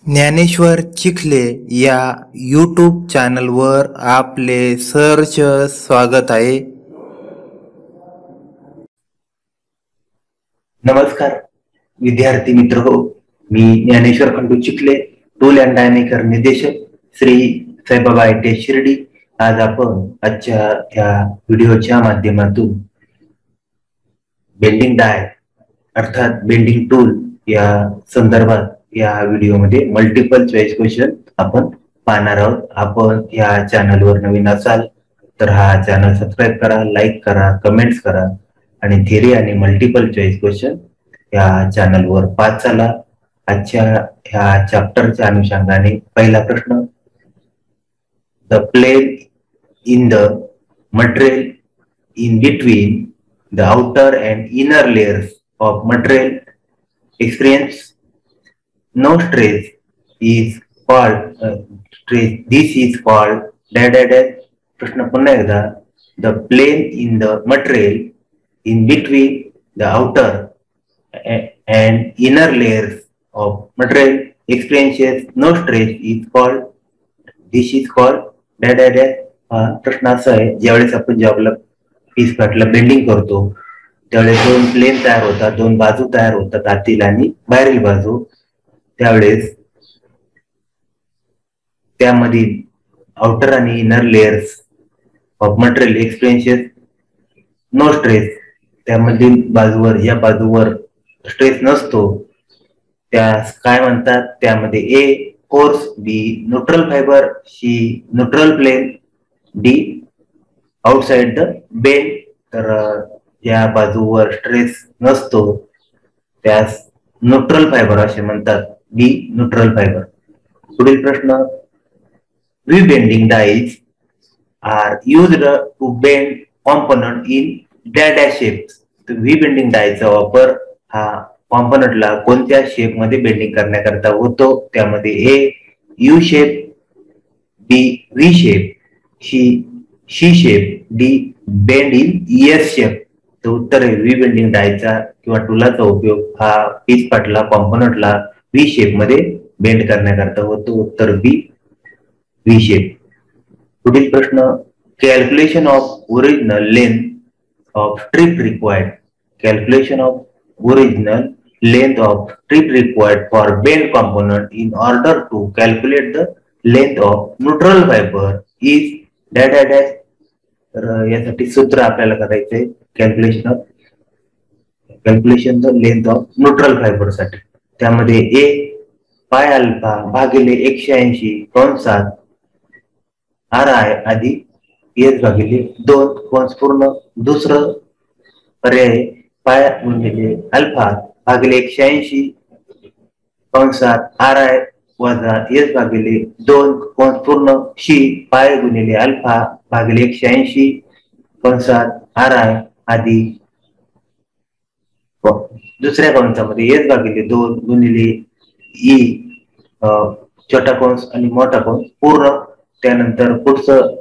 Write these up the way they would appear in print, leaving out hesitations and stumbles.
ज्ञानेश्वर चिखले या यूट्यूब चॅनलवर आपले सहर्ष स्वागत आहे. नमस्कार विद्यार्थी मित्र हो, मी Dnyaneshwar Khandu Chikhale, tool and die maker निर्देशक श्री साईबाबा आयटीआय शिर्डी. आज आपण आजच्या या व्हिडिओच्या माध्यमातून बेंडिंग डाय अर्थात बेंडिंग टूल या संदर्भात या व्हिडिओमध्ये मल्टिपल चॉईस क्वेश्चन आपण पाहणार आहोत. आपण या चॅनलवर नवीन असाल तर हा चॅनल सबस्क्राईब करा, लाईक करा, कमेंट्स करा आणि थिअरी आणि मल्टिपल चॉईस क्वेश्चन या चॅनलवर पाहत चला. आजच्या ह्या चॅप्टरच्या अनुषंगाने पहिला प्रश्न, the plane in the material in between the outer and inner layers of material experience no stress is called stress. This is called dash. प्रश्न पुन्हा एकदा, the plane in the material in between the outer and inner layers of material experiences no stress is called, this is called dash. प्रश्न असा आहे, ज्यावेळेस आपण जॉबला piece पार्टला bending करतो त्यावेळेस दोन प्लेन तयार होतात, दोन बाजू तयार होतात, आतील आणि बाहेरील बाजू. त्यावेळेस त्यामधील आउटर आणि inner layers of material experiences no stress, त्यामधील बाजूवर या बाजूवर स्ट्रेस नसतो, त्यास काय म्हणतात? त्यामध्ये A course, B neutral fibre, C neutral plane, D outside the bend. तर या बाजूवर स्ट्रेस नसतो त्यास न्यूट्रल फायबर असे म्हणतात, बी न्यूट्रल फायबर. पुढील प्रश्न, V bending dies are used to bend component in dash shapes. V bending डायचा वापर हा कॉम्पोनंटला कोणत्या शेप मध्ये बेंडिंग करण्याकरता होतो? त्यामध्ये A U shape, B V shape, C shape, D bend in S shape. तर उत्तर आहे, व्ही बेंडिंग डायचा किंवा टुलाचा उपयोग हा पीस पार्टला कॉम्पोनंटला व्ही शेप मध्ये बेंड करण्याकरता होतो. उत्तर बी व्ही शेप. पुढील प्रश्न, calculation of original length of strip required. Calculation of original length of strip required for bend component in order to calculate the length of neutral fibre is dash. तर यासाठी सूत्र आपल्याला करायचंय calculation the length of neutral fibre साठी. त्यामध्ये ए पाय alpha भागिले 180 कंसात आर आय अधिक एस भागिले 2 कंस पूर्ण. दुसरं पर्याय पाय गुणिले अल्फा भागिले 180 कंसात आर आय वजा एस भागिले 2 कंस पूर्ण. शी पाय गुणिले अल्फा भागिले 180 कंसात आर आय अधिक दुसऱ्या कंसामध्ये एस भागिले 2 गुणिले ई छोटा कंस आणि मोठा कंस पूर्ण. त्यानंतर पुढचं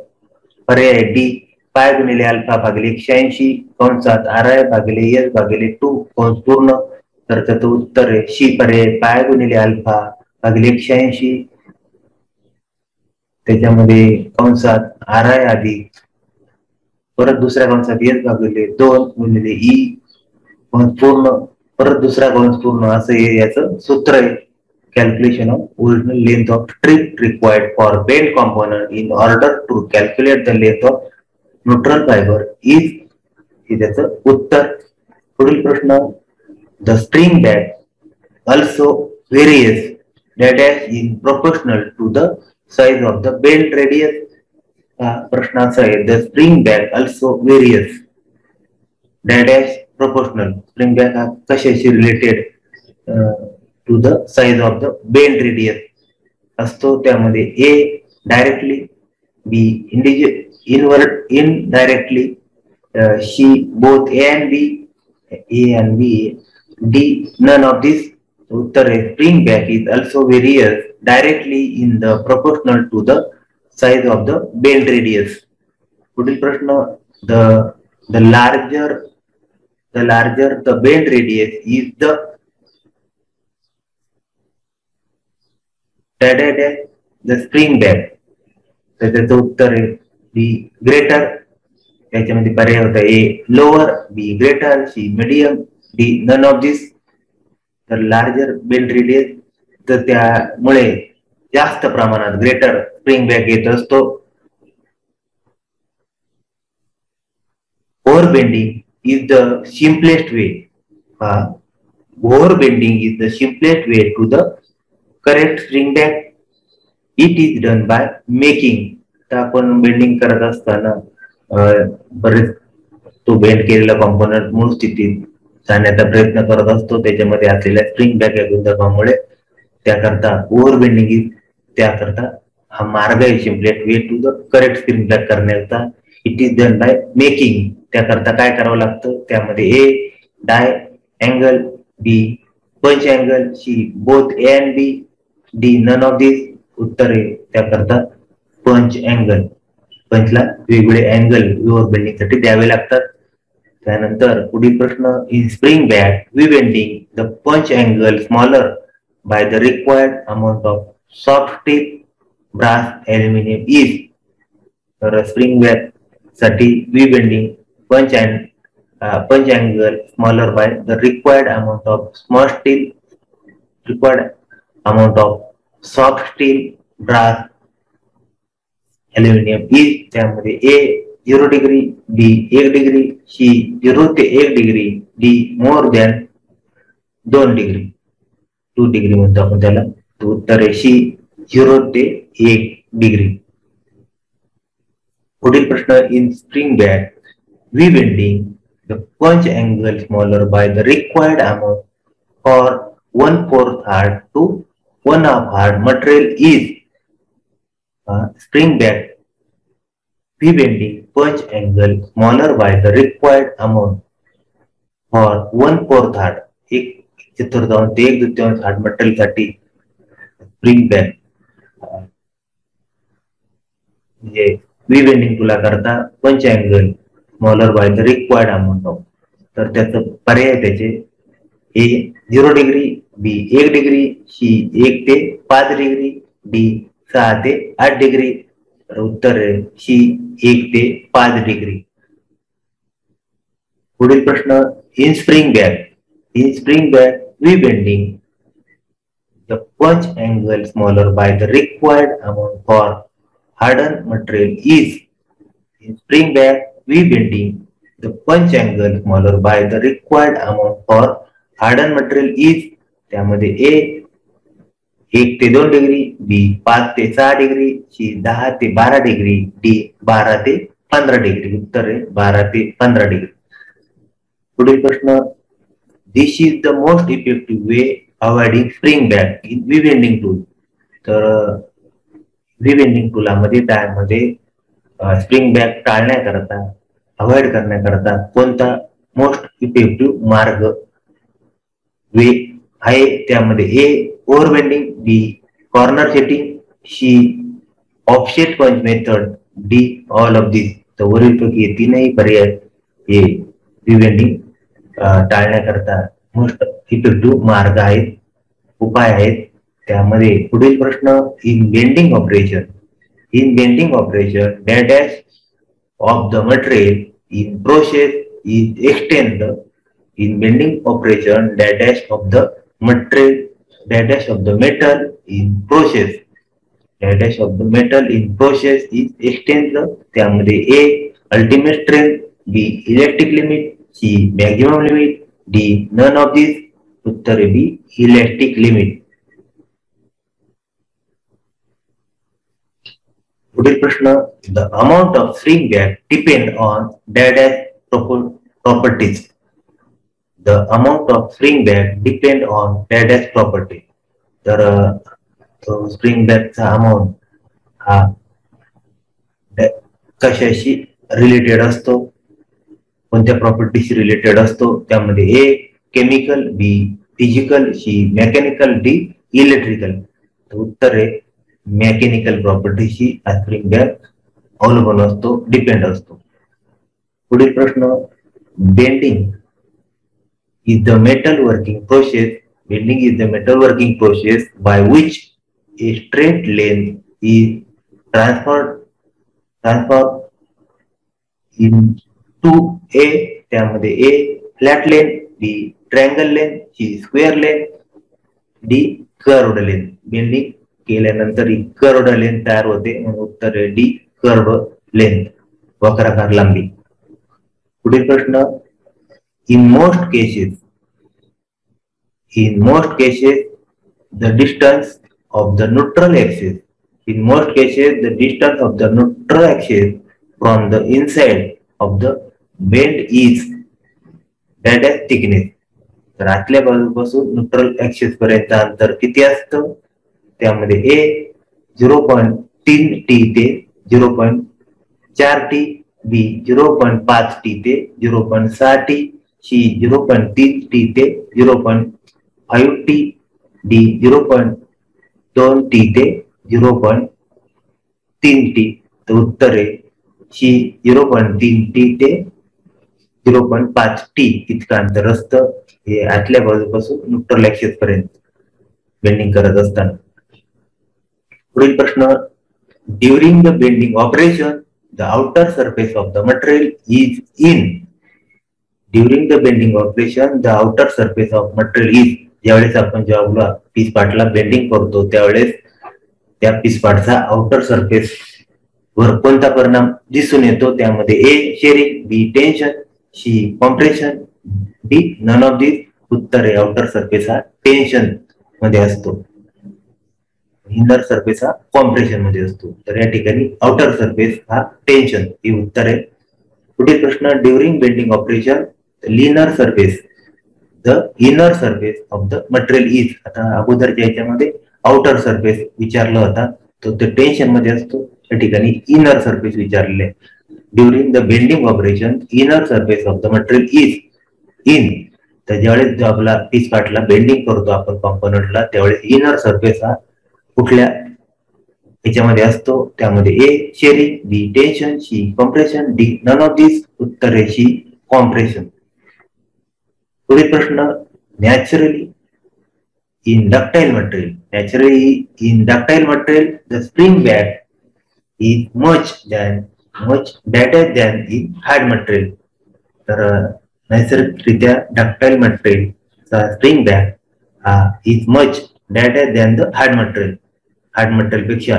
पर्याय डी पाय गुणिले अल्फा भागिले 180 कंसात आर आय भागिले एस भागिले 2 कंस पूर्ण. तर त्याचं उत्तर आहे शी पर्याय, पाय गुणिले अल्फा भागिले 180 त्याच्यामध्ये कंसात आर आय अधिक परत दुसऱ्या कंसात एस भागिले 2 गुणिले ई कंस पूर्ण परत दुसरा कंस पूर्ण, असं याचं सूत्र आहे. Calculation of original length of strip required for bend component in order to calculate the length of neutral fibre is, हे त्याचं उत्तर. पुढील प्रश्न, the spring back also varies dash in proportional to the size of the bend radius. प्रश्न असा आहे, the spring back also varies dash proportional. Spring back हा कशाशी related to the size of the bend radius असतो. त्यामध्ये A directly, B indirectly, C both A and B, D none of this. उत्तर आहे, spring back is also varies directly in the proportional to the size of the bend radius. पुढील प्रश्न, the larger the bend radius is the dash dash the spring back. तर त्याचं उत्तर आहे B greater. त्याच्यामध्ये पर्याय होता A lower, B greater, C medium, D none of this. तर लार्जर बेंड रेडियस, तर त्यामुळे जास्त प्रमाणात ग्रेटर स्प्रिंग बॅक येत असतो. Over bending is the simplest way. Over bending is the simplest way to the correct spring back. It is done by making. तर आपण bending करत असताना बरेच तो बेंड केलेला कॉम्पोनंट मूळ स्थितीत जाण्याचा प्रयत्न करत असतो. त्याच्यामध्ये असलेल्या स्प्रिंग बॅक या गुणधर्मामुळे त्याकरता ओव्हर बेंडिंग इज, त्याकरता हा मार्ग आहे simplest way to the correct spring back करण्याचा. It is done by making. त्याकरता काय करावं लागतं, त्यामध्ये ए डाय angle, B punch angle, C both A and B, D none of this. उत्तर आहे त्याकरता पंच अँगल. पंचला वेगवेगळे अँगल ओव्हर बेंडिंग साठी द्यावे लागतात. त्यानंतर पुढील प्रश्न, in spring back V bending the punch angle smaller by the required amount of soft tip brass aluminium is. तर स्प्रिंग बॅक साठी V bending punch angle smaller by the required amount of small steel, required amount of soft steel brass aluminium is. त्यामध्ये A 0 degree, B 1 degree, C 0 ते 1 degree, D more than 2 degree, 2 degree म्हणतो आपण त्याला. उत्तर आहे C 0 ते 1 degree. पुढील प्रश्न, in spring back V bending the punch angle smaller by the required amount for 1/4 hard to 1/2 hard material is. Spring back V bending punch angle smaller by the required amount for 1/4 hard, 1/4 ते 1/2 hard material साठी spring back म्हणजे V bending तुला करता punch angle smaller by the required amount of. तर त्याचं पर्याय त्याचे A 0 degree, B 1 degree, C 1 ते 5 डिग्री, डी 6 ते 8 डिग्री. तर उत्तर आहे सी 1 ते 5 डिग्री. पुढील प्रश्न, in spring back V bending the punch angle smaller by the required amount for hardened material is. In spring back we bending the punch angle smaller by the required amount for hardened material is. त्यामध्ये ए 1 ते 2 degree, बी 5 ते 6 degree, C 10 ते 12 degree, D 12 ते 15 degree. उत्तर आहे 12 ते 15 degree. पुढील प्रश्न, this is the most effective way avoiding spring back in V bending tool. तर वी बेंडिंग टूलामध्ये त्यामध्ये स्प्रिंग बॅक टाळण्याकरता, अवॉइड करण्याकरता कोणता मोस्ट इफेक्टिव्ह मार्ग वे आहे. त्यामध्ये ए ओव्हर बेंडिंग, बी कॉर्नर सेटिंग, सी ऑफसेट पंच method, D all of this. तर वरीलपैकी तीनही पर्याय हे वी बेंडिंग टाळण्याकरता मोस्ट इफेक्टिव्ह मार्ग आहेत, उपाय आहेत. त्यामध्ये पुढील प्रश्न, in bending operation dash of the material in process is extend. In bending operation dash of the material dash of the metal in process, dash of the metal in process is extend. त्यामध्ये ए ultimate strength, B electric limit, C maximum limit, D none of this. उत्तर आहे B electric limit. पुढील प्रश्न, the amount of spring back depend on dash properties. The amount of spring back depend on dash property. तर spring बॅकचा amount हा कशाशी related असतो, कोणत्या प्रॉपर्टीशी रिलेटेड असतो. त्यामध्ये A chemical, B physical, C mechanical, D electrical. तर उत्तर आहे मेकॅनिकल प्रॉपर्टीशी स्प्रिंग बॅक अवलंबून असतो, डिपेंड असतो. पुढील प्रश्न, bending is the metal working process. Bending is the metal working process by which a straight length is transferred into A, त्यामध्ये A flat length, B triangle length, C square length, D curved length. Bending केल्यानंतर ही curved length तयार होते म्हणून उत्तर आहे D curved length, वक्राकार लांबी. पुढील प्रश्न, in most cases the distance of the neutral axis from the inside of the bend is that thickness. तर आतल्या बाजूपासून न्यूट्रल ऍक्सिस पर्यंत अंतर किती असतं? त्यामध्ये A 0.3 t ते 0.4 t, B 0.5 t ते 0.6 t, C 0.3 t ते 0.5 t, D 0.2 t ते 0.3 t. तर उत्तर आहे C 0.3 t ते 0.5 t इतकं अंतर असतं हे आतल्या बाजूपासून न्यूट्रल ऍक्सिस पर्यंत बेंडिंग करत असताना. पुढील प्रश्न, during the bending operation the outer surface of the material is in. During the bending operation the outer surface of material is. ज्यावेळेस आपण जॉबला पीस पार्टला बेंडिंग करतो त्यावेळेस त्या पीस पार्टचा आउटर सरफेस वर कोणता परिणाम दिसून येतो? त्यामध्ये A shearing, B tension, C compression, D none of this. उत्तर आहे आउटर सरफेस हा टेन्शन मध्ये असतो, इनर सरफेस हा कॉम्प्रेशन मध्ये असतो. तर या ठिकाणी आउटर सरफेस हा टेन्शन हे उत्तर आहे. पुढील प्रश्न, during bending operation the inner surface of the material is. आता अगोदरच्या याच्यामध्ये आउटर सरफेस विचारला होता तो टेन्शन मध्ये असतो, या ठिकाणी इनर सरफेस विचारलेले. During the bending operation inner surface of the material is in. तर ज्यावेळेस जो आपला पीस पार्टला बेंडिंग करतो आपण कॉम्पोनंटला त्यावेळेस इनर सरफेस हा कुठल्या याच्यामध्ये असतो? त्यामध्ये A shearing, B tension, C compression, D none of this. उत्तर आहे C कॉम्प्रेशन. पुढील प्रश्न, naturally in ductile material the spring back is much better than in hard material. तर नैसर्गिकरित्या डक्टाइल मटेरियल चा spring back is much better than the hard material. Hard material पेक्षा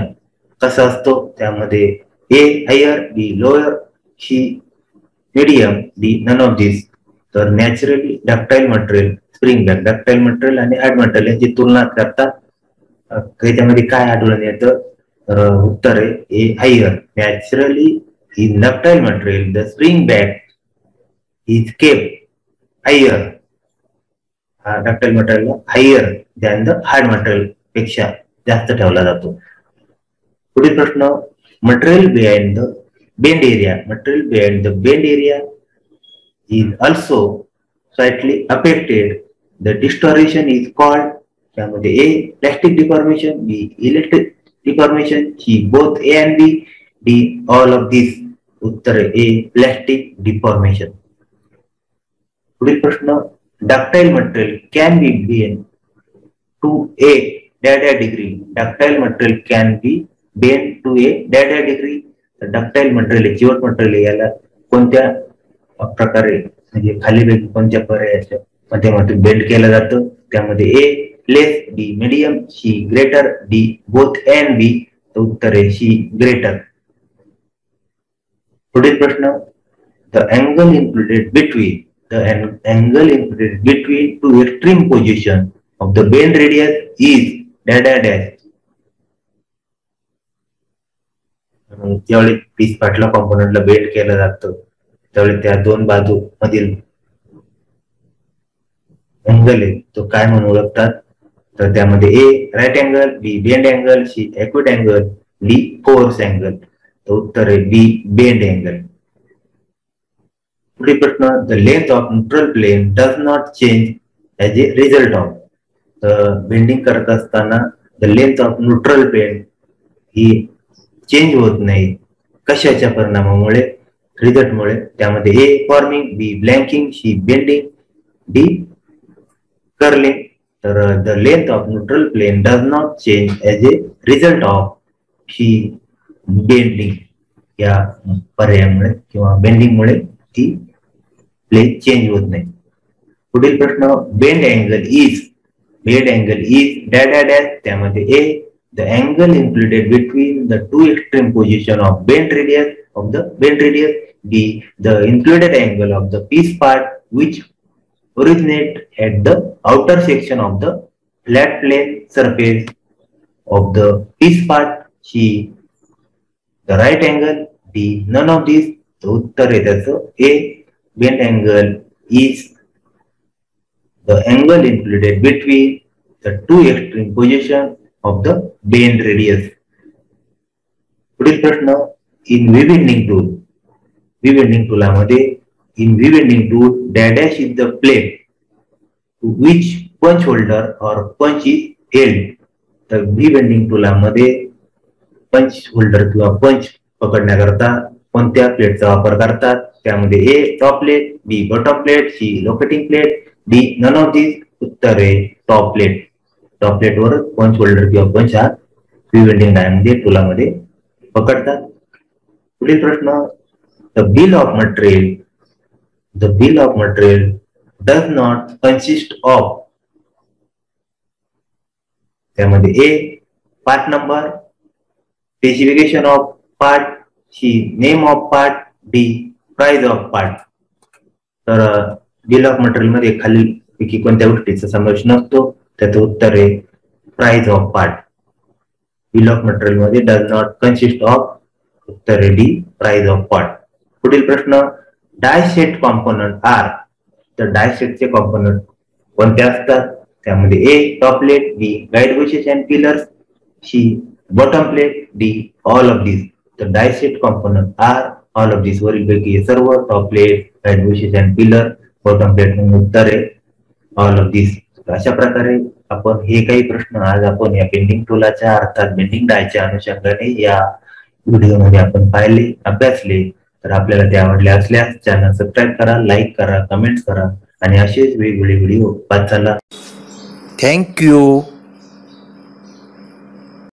कसा असतो? त्यामध्ये A higher, B lower, C medium, D none of this. तर naturally ductile material spring back, ductile material आणि hard material यांची तुलना करतात त्याच्यामध्ये काय आढळून येतं? उत्तर आहे A higher. Naturally in ductile material the spring back is kept higher. हा ductile material higher than the hard material पेक्षा जास्त ठेवला जातो. पुढील प्रश्न, material behind the bend area is also slightly affected. The distortion is called. त्यामध्ये A plastic deformation, B electric deformation, C both A and B, D all of this. उत्तर आहे A plastic deformation. पुढील प्रश्न, ductile material can be bend to A dada degree. Ductile material can be bend to A dada degree. तर ductile material चिवट material याला कोणत्या प्रकारे म्हणजे खाली वेग कोणत्या पर्यायाच्या माध्यमातून बेंड केलं जातं? त्यामध्ये A less, B medium, C greater, D both A and B. तर उत्तर आहे C ग्रेटर. पुढील प्रश्न, the angle included between two extreme position of the bend radius is dada dash. ज्यावेळी पीस पार्टला कॉम्पोनंटला बेंड केलं जातं त्यावेळी त्या दोन बाजू मधील अँगल आहे तो काय म्हणून ओळखतात? तर त्यामध्ये A right angle, B bend angle, C acute angle, D force angle. तर उत्तर आहे B बेंड अँगल. पुढील प्रश्न, the length of neutral plane does not change as a result of. Bending करत असताना the length of neutral plane ही change होत नाही. कशाच्या परिणामामुळे? रिझल्टमुळे. त्यामध्ये A forming, B blanking, C bending, D curling. तर the length of neutral plane does not change as a result of he bending, या पर्यायामुळे किंवा बेंडिंगमुळे ती प्लेन चेंज होत नाही. पुढील प्रश्न, bend angle is dash dash dash. त्यामध्ये A, the angle included between the two extreme position of bend radius. B, the included angle of the piece part which originate at the outer section of the flat plane surface of the piece part. C, the right angle. D, none of these. तर उत्तर आहे त्याचं A, bend angle is the angle included between the two extreme positions of the bend radius. पुढील प्रश्न, in V-bending टूलामध्ये in V-bending tool dash is the plane to which punch holder or punch is held. तर V-bending टूलामध्ये पंच holder किंवा पंच पकडण्याकरता कोणत्या प्लेटचा वापर करतात? त्यामध्ये A, top plate. B, bottom plate. C, locating plate. D, none of this. उत्तर आहे टॉप प्लेट. टॉप प्लेटवर पंच होल्डर किंवा पंच हा वेल्डिंग डायमध्ये टुलामध्ये पकडतात. पुढील प्रश्न, the bill of material does not consist of. त्यामध्ये A, part number. Specification of part. C, name of part. D, price of part. तर बिल ऑफ मटेरियल मध्ये खालीलपैकी कोणत्या गोष्टीचा समावेश नसतो? त्याचं उत्तर आहे price of part. Bill of material मध्ये डज नॉट कन्सिस्ट ऑफ. उत्तर आहे डी, प्राइस ऑफ पार्ट. पुढील प्रश्न, डाय सेट कॉम्पोनंट आर. तर डाय सेटचे कॉम्पोनंट कोणते असतात? त्यामध्ये A, top plate. B, guide bushes and pillars. C, bottom plate. D, all of this. तर die set component are all of this. वरील पैकी सर्व, top plate, guide bushes and pillar, bottom plate. म्हणून उत्तर आहे ऑल ऑफ दिस. अशा प्रकारे आपण हे काही प्रश्न आज आपण या बेंडिंग टूलाच्या अर्थात बेंडिंग डायच्या अनुषंगाने या व्हिडिओमध्ये आपण पाहिले, अभ्यासले. तर आपल्याला ते आवडले असल्यास चॅनल सबस्क्राईब करा, लाईक करा, कमेंट्स करा आणि असेच वेगवेगळे व्हिडिओ पाहत चला. थँक्यू.